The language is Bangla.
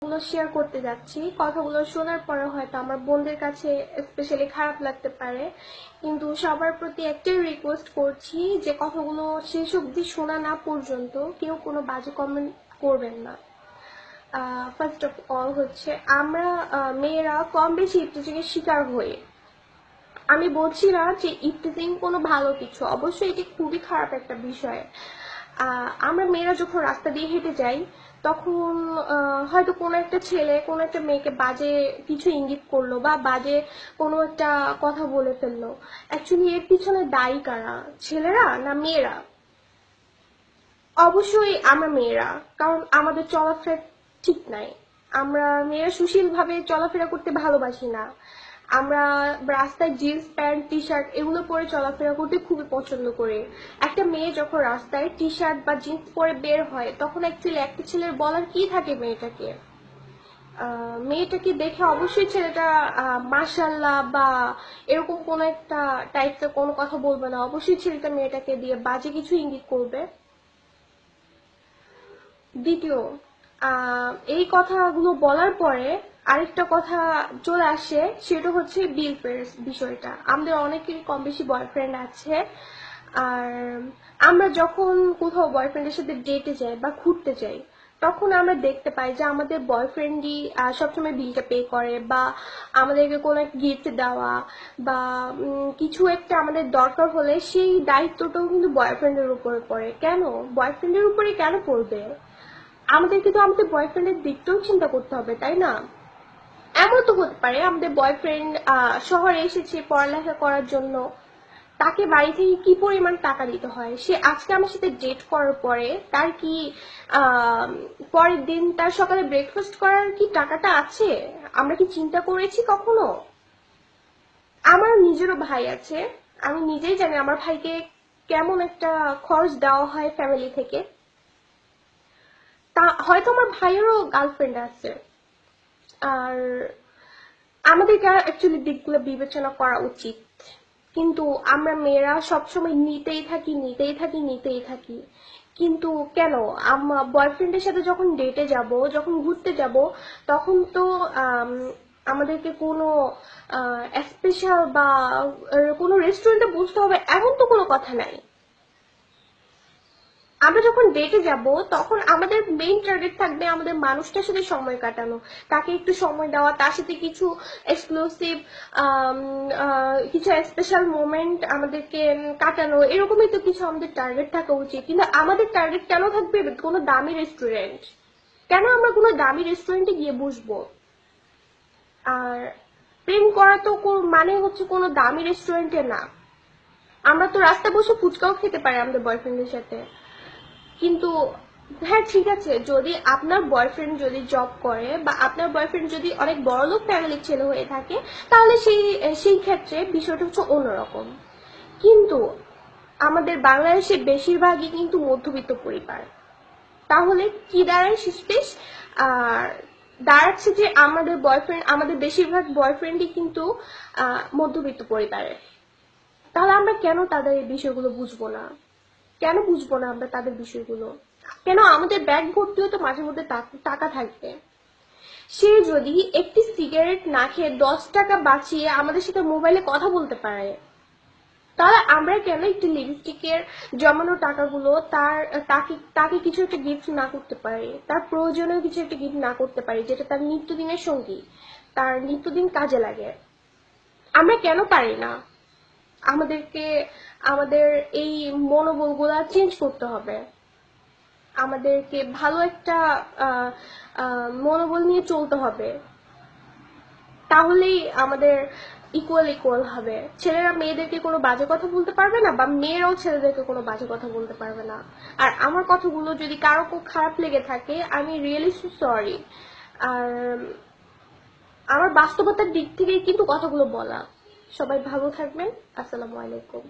গুলো শেয়ার করতে যাচ্ছি, কথাগুলো শোনার পরে হয়তো আমার বোনদের কাছে স্পেশালি খারাপ লাগতে পারে, কিন্তু সবার প্রতি একটাই রিকোয়েস্ট করছি যে কথাগুলো শেষ অবধি শোনা না পর্যন্ত কেউ কোনো বাজে কমেন্ট করবেন না। ফার্স্ট অফ অল হচ্ছে আমরা মেয়েরা কম বেশি ইফটিজিংয়ের শিকার হই। আমি বলছি না যে ইফটিজিং কোনো ভালো কিছু, অবশ্যই এটি খুবই খারাপ একটা বিষয়। আমরা মেয়েরা যখন রাস্তা দিয়ে হেঁটে যাই তখন হয়তো কোনো একটা ছেলে কোনো একটা মেয়েকে বাজে কিছু ইঙ্গিত করলো বা বাজে কোনো একটা কথা বলে ফেললো, অ্যাকচুয়ালি এর পিছনে দায়ী কারা, ছেলেরা না মেয়েরা? অবশ্যই আমরা মেয়েরা, কারণ আমাদের চলাফেরা ঠিক নাই। আমরা মেয়েরা সুশীলভাবে চলাফেরা করতে ভালোবাসি না। আমরা রাস্তায় জিন্স প্যান্ট টি শার্ট এগুলো পরে চলাফেরা করতে খুবই পছন্দ করি। একটা মেয়ে যখন রাস্তায় টি শার্ট বা জিন্স পরে বের হয় তখন অ্যাকচুয়ালি একটা ছেলের বলার কি থাকে মেয়েটাকে? মেয়েটাকে দেখে অবশ্যই ছেলেটা মাশাল্লাহ বা এরকম কোনো একটা টাইপের কোনো কথা বলবে না, অবশ্যই ছেলেটা মেয়েটাকে দিয়ে বাজে কিছু ইঙ্গিত করবে। দ্বিতীয়, এই কথাগুলো বলার পরে আরেকটা কথা চলে আসে, সেটা হচ্ছে বিল পের বিষয়টা। আমাদের অনেকেরই কম বেশি বয়ফ্রেন্ড আছে, আর আমরা যখন কোথাও বয়ফ্রেন্ডের সাথে ডেটে যাই বা ঘুরতে যাই তখন আমরা দেখতে পাই যে আমাদের বয়ফ্রেন্ডই সবসময় বিলটা পে করে, বা আমাদেরকে কোনো একটা গিফট দেওয়া বা কিছু একটা আমাদের দরকার হলে সেই দায়িত্বটাও কিন্তু বয়ফ্রেন্ডের উপরে পড়ে। কেন বয়ফ্রেন্ডের উপরে কেন পড়বে? আমাদেরকে তো আমাদের বয়ফ্রেন্ডের দিকটাও চিন্তা করতে হবে, তাই না? এমন তো হতে পারে আমাদের বয়ফ্রেন্ড শহরে এসেছে পড়ালেখা করার জন্য, তাকে বাড়ি থেকে কি পরিমাণ টাকা দিতে হয়, সে আজকে আমার সাথে ডেট করার পরে তার কি পরের দিন তার সকালে ব্রেকফাস্ট করার কি টাকাটা আছে? আমরা কি চিন্তা করেছি কখনো? আমার নিজেরও ভাই আছে, আমি নিজেই জানি আমার ভাইকে কেমন একটা খরচ দেওয়া হয় ফ্যামিলি থেকে। তা হয়তো আমার ভাইয়েরও গার্লফ্রেন্ড আছে, আর আমাদেরকে অ্যাকচুয়ালি দিকগুলো বিবেচনা করা উচিত, কিন্তু আমরা মেয়েরা সবসময় নিতেই থাকি নিতেই থাকি নিতেই থাকি। কিন্তু কেন? বয়ফ্রেন্ডের সাথে যখন ডেটে যাব, যখন ঘুরতে যাব, তখন তো আমাদেরকে কোনো স্পেশাল বা কোনো রেস্টুরেন্টে বসতে হবে এমন তো কোনো কথা নাই। আমরা যখন ডেটে যাব তখন আমাদের মেইন টার্গেট থাকবে আমাদের মানুষটার সাথে সময় কাটানো, তাকে একটু সময় দেওয়া, তার সাথে কিছু এক্সক্লুসিভ কিছু স্পেশাল মোমেন্ট আমাদেরকে কাটানো, এরকমই তো কিছু আমাদের টার্গেট থাকা উচিত। কিন্তু আমাদের টার্গেট কেন থাকবে কোনো দামি রেস্টুরেন্ট? কেন আমরা কোনো দামি রেস্টুরেন্টে গিয়ে বসবো? আর প্রেম করা তো মানে হচ্ছে কোনো দামি রেস্টুরেন্টে না। আমরা তো রাস্তায় বসে ফুচকাও খেতে পারি আমাদের বয়ফ্রেন্ডের সাথে। কিন্তু হ্যাঁ ঠিক আছে, যদি আপনার বয়ফ্রেন্ড যদি জব করে বা আপনার বয়ফ্রেন্ড যদি অনেক বড়লোক ফ্যামিলির ছেলে হয়ে থাকে, তাহলে সেই ক্ষেত্রে বিষয়টা হচ্ছে অন্যরকম। কিন্তু আমাদের বাংলাদেশে বেশিরভাগই কিন্তু মধ্যবিত্ত পরিবার। তাহলে কি দাঁড়ায় শেষমেশ? আর দাঁড়াচ্ছে যে আমাদের বেশিরভাগ বয়ফ্রেন্ডই কিন্তু মধ্যবিত্ত পরিবারের। তাহলে আমরা কেন তাদের এই বিষয়গুলো বুঝবো না? কেন বুঝবো না আমরা তাদের বিষয়গুলো? কেন আমাদের ব্যাগ ভর্তিও তো মাঝে মধ্যে টাকা থাকবে। সে যদি একটি সিগারেট না খেয়ে 10 টাকা বাঁচিয়ে আমাদের সাথে মোবাইলে কথা বলতে পারে, তাহলে আমরা কেন একটি লিপস্টিকের জমানো টাকাগুলো তাকে তাকে কিছু একটা গিফট না করতে পারি, তার প্রয়োজনীয় কিছু একটা গিফট না করতে পারি যেটা তার নিত্যদিনের সঙ্গী, তার নিত্যদিন কাজে লাগে? আমরা কেন পারি না? আমাদেরকে আমাদের এই মনোবলগুলা চেঞ্জ করতে হবে। আমাদেরকে ভালো একটা মনোবল নিয়ে চলতে হবে, তাহলেই আমাদের ইকুয়াল ইকুয়াল হবে। ছেলেরা মেয়েদেরকে কোনো বাজে কথা বলতে পারবে না, বা মেয়েরাও ছেলেদেরকে কোনো বাজে কথা বলতে পারবে না। আর আমার কথাগুলো যদি কারো খুব খারাপ লেগে থাকে, আমি রিয়েলি সরি। আর আমার বাস্তবতার দিক থেকেই কিন্তু কথাগুলো বলা। সবাই ভালো থাকবেন। আসসালামু আলাইকুম।